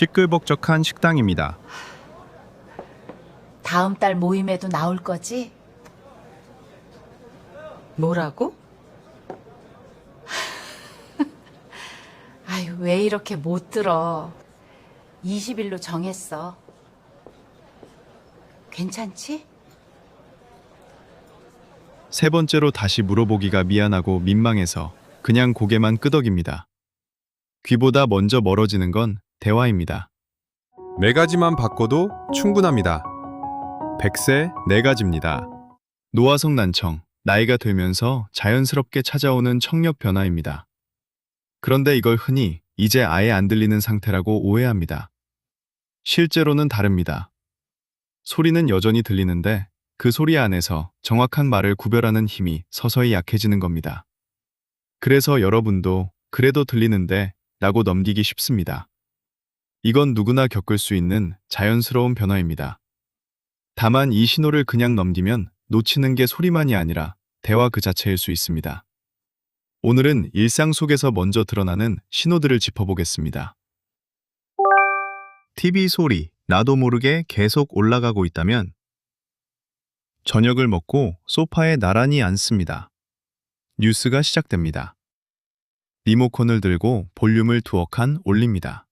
시끌벅적한 식당입니다. 다음 달 모임에도 나올 거지? 뭐라고? 아유, 왜 이렇게 못 들어. 20일로 정했어. 괜찮지? 세 번째로 다시 물어보기가 미안하고 민망해서 그냥 고개만 끄덕입니다. 귀보다 먼저 멀어지는 건 대화입니다. 네 가지만 바꿔도 충분합니다. 100세 네 가지입니다. 노화성 난청, 나이가 들면서 자연스럽게 찾아오는 청력 변화입니다. 그런데 이걸 흔히 이제 아예 안 들리는 상태라고 오해합니다. 실제로는 다릅니다. 소리는 여전히 들리는데 그 소리 안에서 정확한 말을 구별하는 힘이 서서히 약해지는 겁니다. 그래서 여러분도 그래도 들리는데 라고 넘기기 쉽습니다. 이건 누구나 겪을 수 있는 자연스러운 변화입니다. 다만 이 신호를 그냥 넘기면 놓치는 게 소리만이 아니라 대화 그 자체일 수 있습니다. 오늘은 일상 속에서 먼저 드러나는 신호들을 짚어보겠습니다. TV 소리, 나도 모르게 계속 올라가고 있다면 저녁을 먹고 소파에 나란히 앉습니다. 뉴스가 시작됩니다. 리모컨을 들고 볼륨을 두어 칸 올립니다.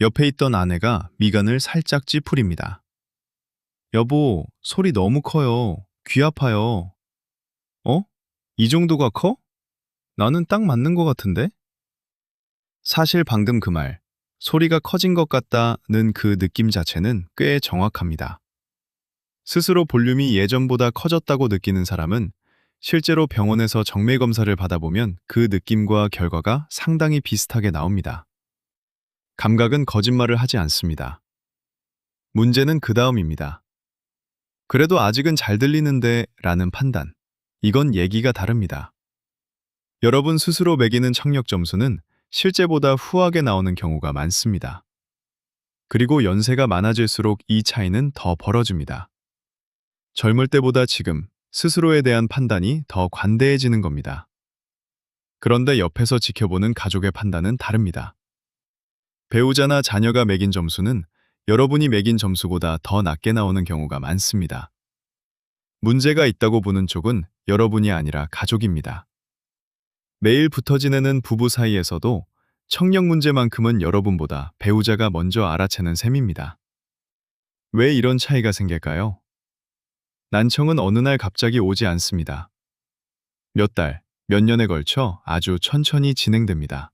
옆에 있던 아내가 미간을 살짝 찌푸립니다. 여보, 소리 너무 커요. 귀 아파요. 어? 이 정도가 커? 나는 딱 맞는 것 같은데? 사실 방금 그 말, 소리가 커진 것 같다는 그 느낌 자체는 꽤 정확합니다. 스스로 볼륨이 예전보다 커졌다고 느끼는 사람은 실제로 병원에서 정맥 검사를 받아보면 그 느낌과 결과가 상당히 비슷하게 나옵니다. 감각은 거짓말을 하지 않습니다. 문제는 그 다음입니다. 그래도 아직은 잘 들리는데 라는 판단. 이건 얘기가 다릅니다. 여러분 스스로 매기는 청력 점수는 실제보다 후하게 나오는 경우가 많습니다. 그리고 연세가 많아질수록 이 차이는 더 벌어집니다. 젊을 때보다 지금 스스로에 대한 판단이 더 관대해지는 겁니다. 그런데 옆에서 지켜보는 가족의 판단은 다릅니다. 배우자나 자녀가 매긴 점수는 여러분이 매긴 점수보다 더 낮게 나오는 경우가 많습니다. 문제가 있다고 보는 쪽은 여러분이 아니라 가족입니다. 매일 붙어 지내는 부부 사이에서도 청력 문제만큼은 여러분보다 배우자가 먼저 알아채는 셈입니다. 왜 이런 차이가 생길까요? 난청은 어느 날 갑자기 오지 않습니다. 몇 달, 몇 년에 걸쳐 아주 천천히 진행됩니다.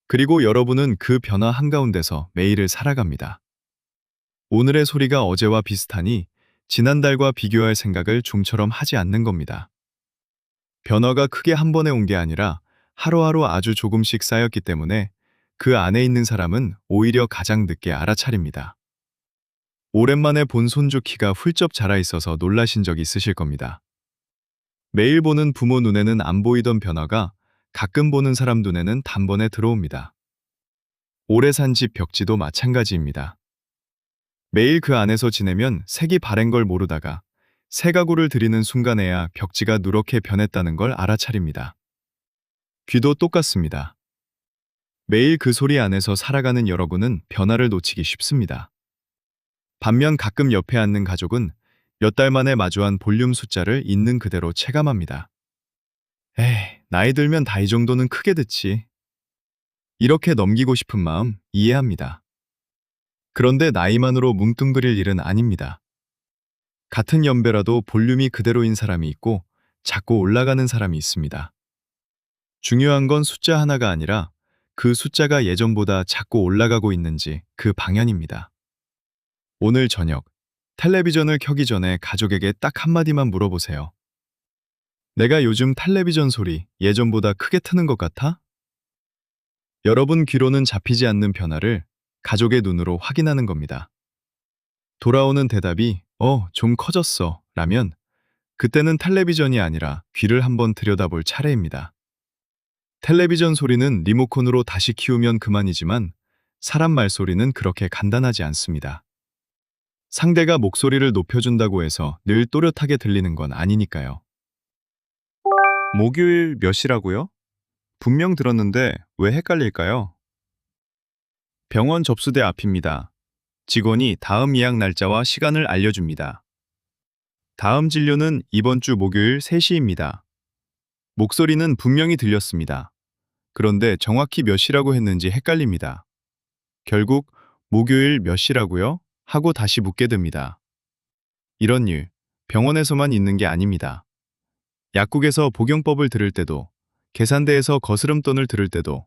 그리고 여러분은 그 변화 한가운데서 매일을 살아갑니다. 오늘의 소리가 어제와 비슷하니 지난달과 비교할 생각을 좀처럼 하지 않는 겁니다. 변화가 크게 한 번에 온 게 아니라 하루하루 아주 조금씩 쌓였기 때문에 그 안에 있는 사람은 오히려 가장 늦게 알아차립니다. 오랜만에 본 손주 키가 훌쩍 자라 있어서 놀라신 적 있으실 겁니다. 매일 보는 부모 눈에는 안 보이던 변화가 가끔 보는 사람 눈에는 단번에 들어옵니다. 오래 산 집 벽지도 마찬가지입니다. 매일 그 안에서 지내면 색이 바랜 걸 모르다가 새 가구를 들이는 순간에야 벽지가 누렇게 변했다는 걸 알아차립니다. 귀도 똑같습니다. 매일 그 소리 안에서 살아가는 여러분은 변화를 놓치기 쉽습니다. 반면 가끔 옆에 앉는 가족은 몇 달 만에 마주한 볼륨 숫자를 있는 그대로 체감합니다. 에이, 나이 들면 다 이 정도는 크게 듣지. 이렇게 넘기고 싶은 마음 이해합니다. 그런데 나이만으로 뭉뚱그릴 일은 아닙니다. 같은 연배라도 볼륨이 그대로인 사람이 있고 자꾸 올라가는 사람이 있습니다. 중요한 건 숫자 하나가 아니라 그 숫자가 예전보다 자꾸 올라가고 있는지 그 방향입니다. 오늘 저녁 텔레비전을 켜기 전에 가족에게 딱 한마디만 물어보세요. 내가 요즘 텔레비전 소리 예전보다 크게 트는 것 같아? 여러분 귀로는 잡히지 않는 변화를 가족의 눈으로 확인하는 겁니다. 돌아오는 대답이 좀 커졌어 라면 그때는 텔레비전이 아니라 귀를 한번 들여다볼 차례입니다. 텔레비전 소리는 리모컨으로 다시 키우면 그만이지만 사람 말소리는 그렇게 간단하지 않습니다. 상대가 목소리를 높여준다고 해서 늘 또렷하게 들리는 건 아니니까요. 목요일 몇 시라고요? 분명 들었는데 왜 헷갈릴까요? 병원 접수대 앞입니다. 직원이 다음 예약 날짜와 시간을 알려줍니다. 다음 진료는 이번 주 목요일 3시입니다. 목소리는 분명히 들렸습니다. 그런데 정확히 몇 시라고 했는지 헷갈립니다. 결국 목요일 몇 시라고요? 하고 다시 묻게 됩니다. 이런 일, 병원에서만 있는 게 아닙니다. 약국에서 복용법을 들을 때도, 계산대에서 거스름돈을 들을 때도,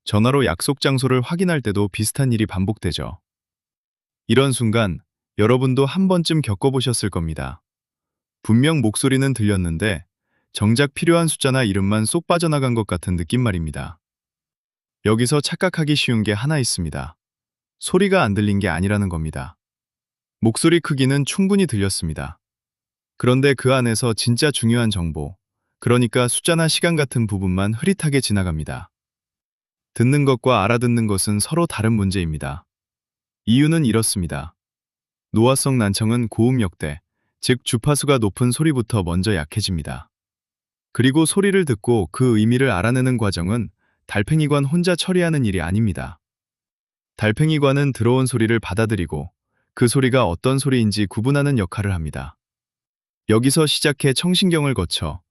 전화로 약속 장소를 확인할 때도 비슷한 일이 반복되죠. 이런 순간 여러분도 한 번쯤 겪어보셨을 겁니다. 분명 목소리는 들렸는데 정작 필요한 숫자나 이름만 쏙 빠져나간 것 같은 느낌 말입니다. 여기서 착각하기 쉬운 게 하나 있습니다. 소리가 안 들린 게 아니라는 겁니다. 목소리 크기는 충분히 들렸습니다. 그런데 그 안에서 진짜 중요한 정보, 그러니까 숫자나 시간 같은 부분만 흐릿하게 지나갑니다. 듣는 것과 알아듣는 것은 서로 다른 문제입니다. 이유는 이렇습니다. 노화성 난청은 고음 역대, 즉 주파수가 높은 소리부터 먼저 약해집니다. 그리고 소리를 듣고 그 의미를 알아내는 과정은 달팽이관 혼자 처리하는 일이 아닙니다. 달팽이관은 들어온 소리를 받아들이고 그 소리가 어떤 소리인지 구분하는 역할을 합니다. 여기서 시작해 청신경을 거쳐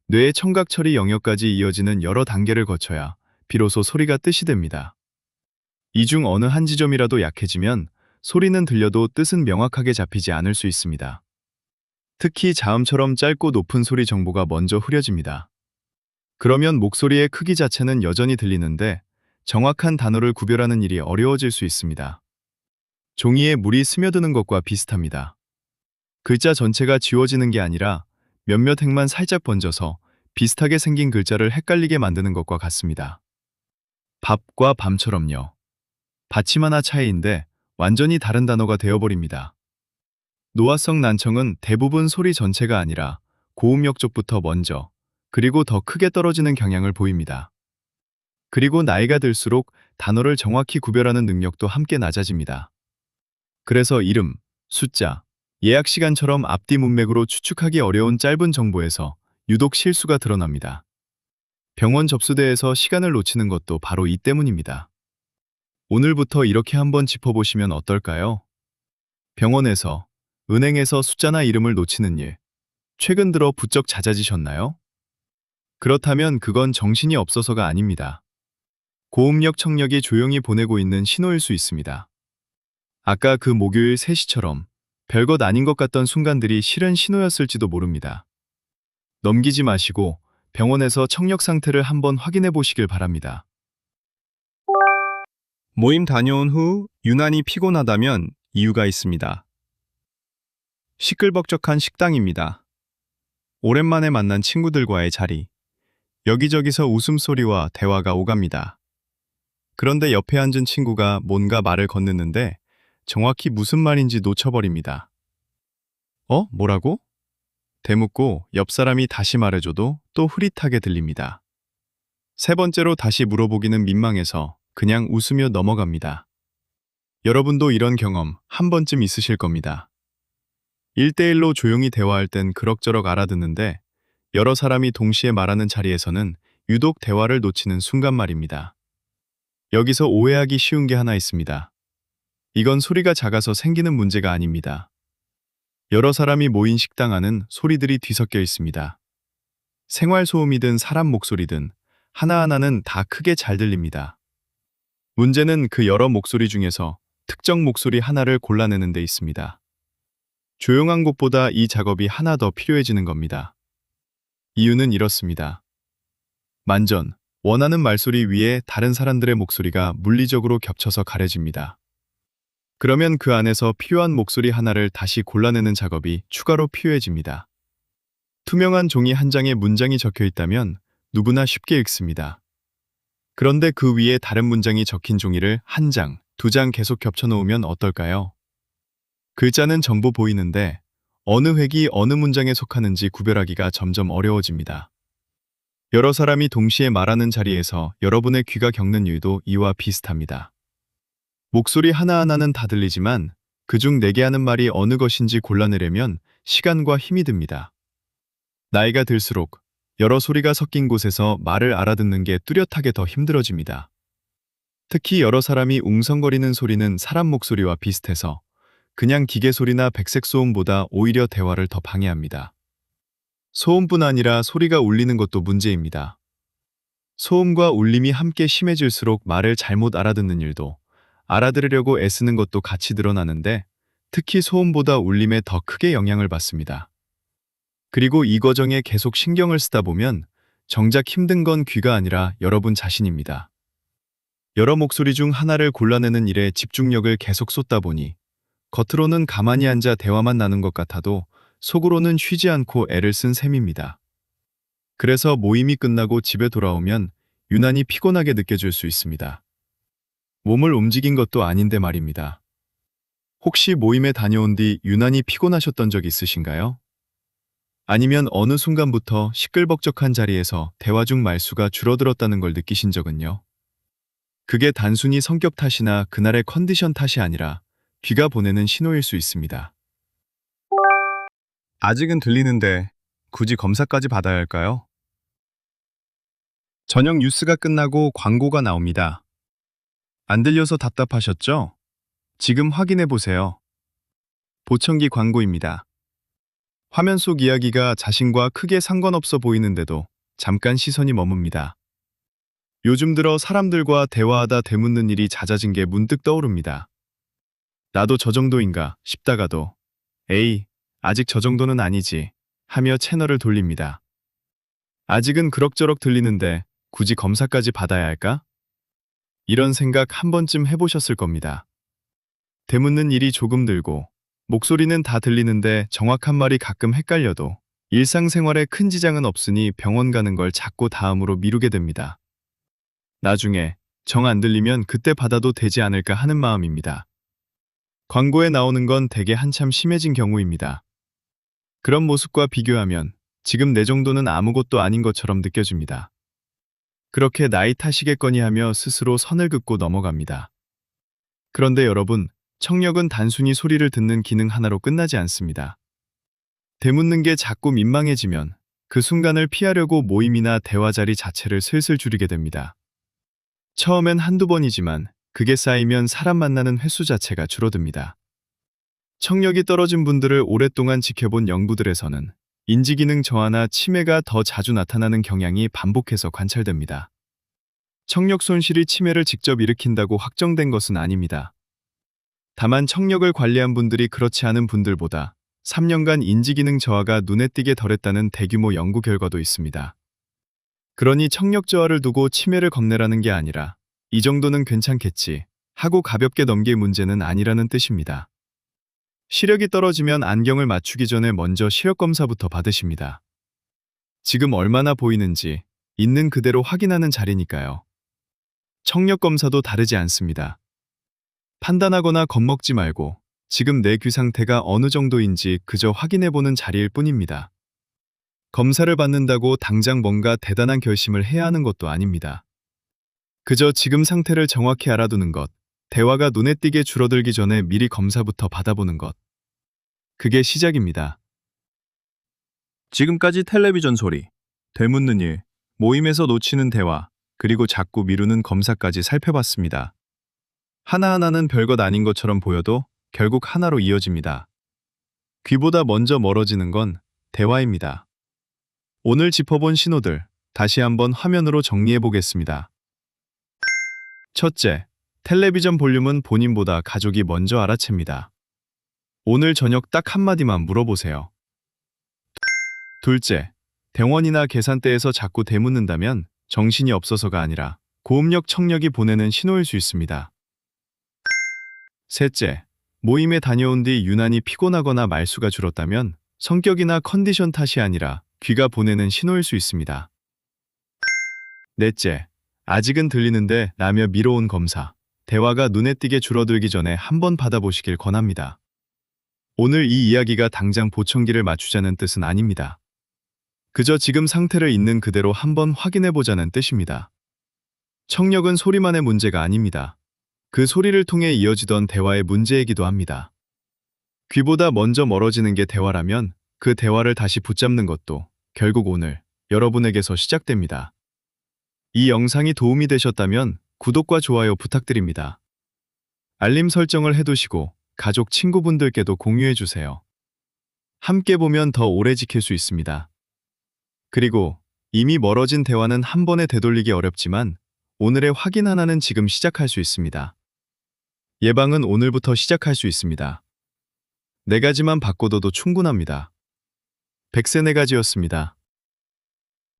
뇌의 청각 처리 영역까지 이어지는 여러 단계를 거쳐야 비로소 소리가 뜻이 됩니다. 이 중 어느 한 지점이라도 약해지면 소리는 들려도 뜻은 명확하게 잡히지 않을 수 있습니다. 특히 자음처럼 짧고 높은 소리 정보가 먼저 흐려집니다. 그러면 목소리의 크기 자체는 여전히 들리는데 정확한 단어를 구별하는 일이 어려워질 수 있습니다. 종이에 물이 스며드는 것과 비슷합니다. 글자 전체가 지워지는 게 아니라 몇몇 행만 살짝 번져서 비슷하게 생긴 글자를 헷갈리게 만드는 것과 같습니다. 밥과 밤처럼요. 받침 하나 차이인데 완전히 다른 단어가 되어버립니다. 노화성 난청은 대부분 소리 전체가 아니라 고음역 쪽부터 먼저, 그리고 더 크게 떨어지는 경향을 보입니다. 그리고 나이가 들수록 단어를 정확히 구별하는 능력도 함께 낮아집니다. 그래서 이름, 숫자, 예약 시간처럼 앞뒤 문맥으로 추측하기 어려운 짧은 정보에서 유독 실수가 드러납니다. 병원 접수대에서 시간을 놓치는 것도 바로 이 때문입니다. 오늘부터 이렇게 한번 짚어보시면 어떨까요? 병원에서, 은행에서 숫자나 이름을 놓치는 일, 최근 들어 부쩍 잦아지셨나요? 그렇다면 그건 정신이 없어서가 아닙니다. 고음력 청력이 조용히 보내고 있는 신호일 수 있습니다. 아까 그 목요일 3시처럼 별것 아닌 것 같던 순간들이 실은 신호였을지도 모릅니다. 넘기지 마시고 병원에서 청력 상태를 한번 확인해 보시길 바랍니다. 모임 다녀온 후 유난히 피곤하다면 이유가 있습니다. 시끌벅적한 식당입니다. 오랜만에 만난 친구들과의 자리. 여기저기서 웃음소리와 대화가 오갑니다. 그런데 옆에 앉은 친구가 뭔가 말을 건넸는데 정확히 무슨 말인지 놓쳐버립니다. 뭐라고? 대묻고 옆 사람이 다시 말해줘도 또 흐릿하게 들립니다. 세 번째로 다시 물어보기는 민망해서 그냥 웃으며 넘어갑니다. 여러분도 이런 경험 한 번쯤 있으실 겁니다. 1대1로 조용히 대화할 땐 그럭저럭 알아듣는데 여러 사람이 동시에 말하는 자리에서는 유독 대화를 놓치는 순간 말입니다. 여기서 오해하기 쉬운 게 하나 있습니다. 이건 소리가 작아서 생기는 문제가 아닙니다. 여러 사람이 모인 식당 안은 소리들이 뒤섞여 있습니다. 생활소음이든 사람 목소리든 하나하나는 다 크게 잘 들립니다. 문제는 그 여러 목소리 중에서 특정 목소리 하나를 골라내는 데 있습니다. 조용한 곳보다 이 작업이 하나 더 필요해지는 겁니다. 이유는 이렇습니다. 만전, 원하는 말소리 위에 다른 사람들의 목소리가 물리적으로 겹쳐서 가려집니다. 그러면 그 안에서 필요한 목소리 하나를 다시 골라내는 작업이 추가로 필요해집니다. 투명한 종이 한 장에 문장이 적혀 있다면 누구나 쉽게 읽습니다. 그런데 그 위에 다른 문장이 적힌 종이를 한 장, 두 장 계속 겹쳐 놓으면 어떨까요? 글자는 전부 보이는데 어느 획이 어느 문장에 속하는지 구별하기가 점점 어려워집니다. 여러 사람이 동시에 말하는 자리에서 여러분의 귀가 겪는 일도 이와 비슷합니다. 목소리 하나하나는 다 들리지만 그중 내게 하는 말이 어느 것인지 골라내려면 시간과 힘이 듭니다. 나이가 들수록 여러 소리가 섞인 곳에서 말을 알아듣는 게 뚜렷하게 더 힘들어집니다. 특히 여러 사람이 웅성거리는 소리는 사람 목소리와 비슷해서 그냥 기계 소리나 백색 소음보다 오히려 대화를 더 방해합니다. 소음뿐 아니라 소리가 울리는 것도 문제입니다. 소음과 울림이 함께 심해질수록 말을 잘못 알아듣는 일도, 알아들으려고 애쓰는 것도 같이 늘어나는데 특히 소음보다 울림에 더 크게 영향을 받습니다. 그리고 이 과정에 계속 신경을 쓰다 보면 정작 힘든 건 귀가 아니라 여러분 자신입니다. 여러 목소리 중 하나를 골라내는 일에 집중력을 계속 쏟다 보니 겉으로는 가만히 앉아 대화만 나눈 것 같아도 속으로는 쉬지 않고 애를 쓴 셈입니다. 그래서 모임이 끝나고 집에 돌아오면 유난히 피곤하게 느껴질 수 있습니다. 몸을 움직인 것도 아닌데 말입니다. 혹시 모임에 다녀온 뒤 유난히 피곤하셨던 적 있으신가요? 아니면 어느 순간부터 시끌벅적한 자리에서 대화 중 말수가 줄어들었다는 걸 느끼신 적은요? 그게 단순히 성격 탓이나 그날의 컨디션 탓이 아니라 귀가 보내는 신호일 수 있습니다. 아직은 들리는데 굳이 검사까지 받아야 할까요? 저녁 뉴스가 끝나고 광고가 나옵니다. 안 들려서 답답하셨죠? 지금 확인해 보세요. 보청기 광고입니다. 화면 속 이야기가 자신과 크게 상관없어 보이는데도 잠깐 시선이 머뭅니다. 요즘 들어 사람들과 대화하다 되묻는 일이 잦아진 게 문득 떠오릅니다. 나도 저 정도인가 싶다가도 에이, 아직 저 정도는 아니지 하며 채널을 돌립니다. 아직은 그럭저럭 들리는데 굳이 검사까지 받아야 할까? 이런 생각 한 번쯤 해보셨을 겁니다. 되묻는 일이 조금 들고 목소리는 다 들리는데 정확한 말이 가끔 헷갈려도 일상생활에 큰 지장은 없으니 병원 가는 걸 자꾸 다음으로 미루게 됩니다. 나중에 정 안 들리면 그때 받아도 되지 않을까 하는 마음입니다. 광고에 나오는 건 대개 한참 심해진 경우입니다. 그런 모습과 비교하면 지금 내 정도는 아무것도 아닌 것처럼 느껴집니다. 그렇게 나이 탓이겠거니 하며 스스로 선을 긋고 넘어갑니다. 그런데 여러분, 청력은 단순히 소리를 듣는 기능 하나로 끝나지 않습니다. 되묻는 게 자꾸 민망해지면 그 순간을 피하려고 모임이나 대화 자리 자체를 슬슬 줄이게 됩니다. 처음엔 한두 번이지만 그게 쌓이면 사람 만나는 횟수 자체가 줄어듭니다. 청력이 떨어진 분들을 오랫동안 지켜본 연구들에서는 인지기능 저하나 치매가 더 자주 나타나는 경향이 반복해서 관찰됩니다. 청력 손실이 치매를 직접 일으킨다고 확정된 것은 아닙니다. 다만 청력을 관리한 분들이 그렇지 않은 분들보다 3년간 인지기능 저하가 눈에 띄게 덜했다는 대규모 연구 결과도 있습니다. 그러니 청력 저하를 두고 치매를 겁내라는 게 아니라 이 정도는 괜찮겠지 하고 가볍게 넘길 문제는 아니라는 뜻입니다. 시력이 떨어지면 안경을 맞추기 전에 먼저 시력검사부터 받으십니다. 지금 얼마나 보이는지 있는 그대로 확인하는 자리니까요. 청력검사도 다르지 않습니다. 판단하거나 겁먹지 말고 지금 내 귀 상태가 어느 정도인지 그저 확인해보는 자리일 뿐입니다. 검사를 받는다고 당장 뭔가 대단한 결심을 해야 하는 것도 아닙니다. 그저 지금 상태를 정확히 알아두는 것, 대화가 눈에 띄게 줄어들기 전에 미리 검사부터 받아보는 것. 그게 시작입니다. 지금까지 텔레비전 소리, 되묻는 일, 모임에서 놓치는 대화, 그리고 자꾸 미루는 검사까지 살펴봤습니다. 하나하나는 별것 아닌 것처럼 보여도 결국 하나로 이어집니다. 귀보다 먼저 멀어지는 건 대화입니다. 오늘 짚어본 신호들, 다시 한번 화면으로 정리해 보겠습니다. 첫째, 텔레비전 볼륨은 본인보다 가족이 먼저 알아챕니다. 오늘 저녁 딱 한마디만 물어보세요. 둘째, 병원이나 계산대에서 자꾸 되묻는다면 정신이 없어서가 아니라 고음력 청력이 보내는 신호일 수 있습니다. 셋째, 모임에 다녀온 뒤 유난히 피곤하거나 말수가 줄었다면 성격이나 컨디션 탓이 아니라 귀가 보내는 신호일 수 있습니다. 넷째, 아직은 들리는데 라며 미뤄온 검사, 대화가 눈에 띄게 줄어들기 전에 한번 받아보시길 권합니다. 오늘 이 이야기가 당장 보청기를 맞추자는 뜻은 아닙니다. 그저 지금 상태를 있는 그대로 한번 확인해보자는 뜻입니다. 청력은 소리만의 문제가 아닙니다. 그 소리를 통해 이어지던 대화의 문제이기도 합니다. 귀보다 먼저 멀어지는 게 대화라면 그 대화를 다시 붙잡는 것도 결국 오늘 여러분에게서 시작됩니다. 이 영상이 도움이 되셨다면 구독과 좋아요 부탁드립니다. 알림 설정을 해두시고 가족, 친구분들께도 공유해주세요. 함께 보면 더 오래 지킬 수 있습니다. 그리고 이미 멀어진 대화는 한 번에 되돌리기 어렵지만 오늘의 확인 하나는 지금 시작할 수 있습니다. 예방은 오늘부터 시작할 수 있습니다. 4가지만 바꿔둬도 충분합니다. 100세 4가지였습니다.